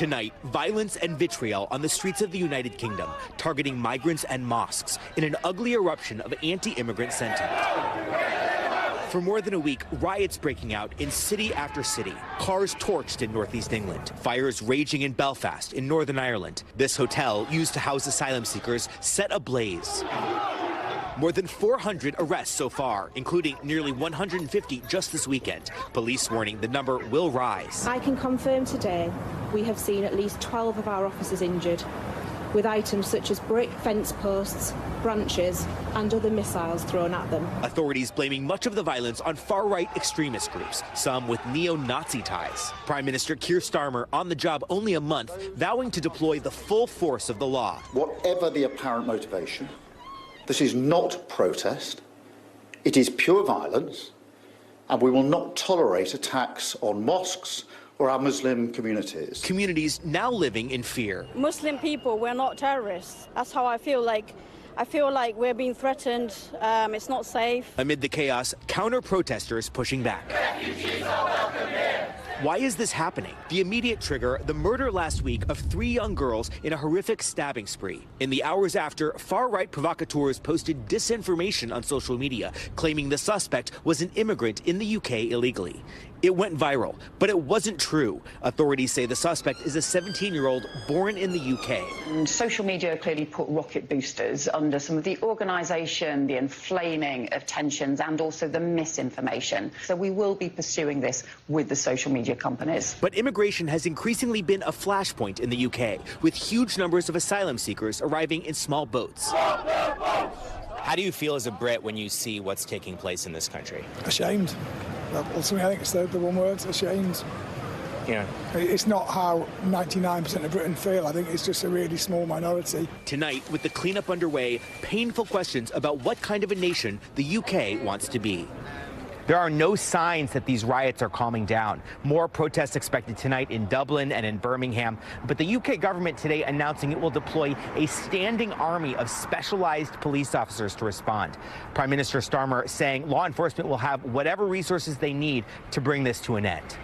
Tonight, violence and vitriol on the streets of the United Kingdom, targeting migrants and mosques in an ugly eruption of anti-immigrant sentiment. For more than a week, riots breaking out in city after city, cars torched in northeast England, fires raging in Belfast in Northern Ireland. This hotel, used to house asylum seekers, set ablaze. More than 400 arrests so far, including nearly 150 just this weekend. Police warning the number will rise. I can confirm today we have seen at least 12 of our officers injured, with items such as brick fence posts, branches and other missiles thrown at them. Authorities blaming much of the violence on far-right extremist groups, some with neo-Nazi ties. Prime Minister Keir Starmer on the job only a month, vowing to deploy the full force of the law. Whatever the apparent motivation, this is not protest, it is pure violence, and we will not tolerate attacks on mosques or our Muslim communities. Communities now living in fear. Muslim people, we're not terrorists. That's how I feel like. I feel like we're being threatened. It's not safe. Amid the chaos, counter-protesters pushing back. Refugees are welcome here. Why is this happening? The immediate trigger, the murder last week of 3 young girls in a horrific stabbing spree. In the hours after, far-right provocateurs posted disinformation on social media, claiming the suspect was an immigrant in the UK illegally. It went viral, but it wasn't true. Authorities say the suspect is a 17-year-old born in the UK. And social media clearly put rocket boosters under some of the organisation, the inflaming of tensions and also the misinformation. So we will be pursuing this with the social media companies. But immigration has increasingly been a flashpoint in the UK, with huge numbers of asylum seekers arriving in small boats. How do you feel as a Brit when you see what's taking place in this country? Ashamed. Ultimately, I think it's the one word, ashamed. Yeah. It's not how 99% of Britain feel. I think it's just a really small minority. Tonight, with the cleanup underway, painful questions about what kind of a nation the UK wants to be. There are no signs that these riots are calming down. More protests expected tonight in Dublin and in Birmingham. But the UK government today announcing it will deploy a standing army of specialized police officers to respond. Prime Minister Starmer saying law enforcement will have whatever resources they need to bring this to an end.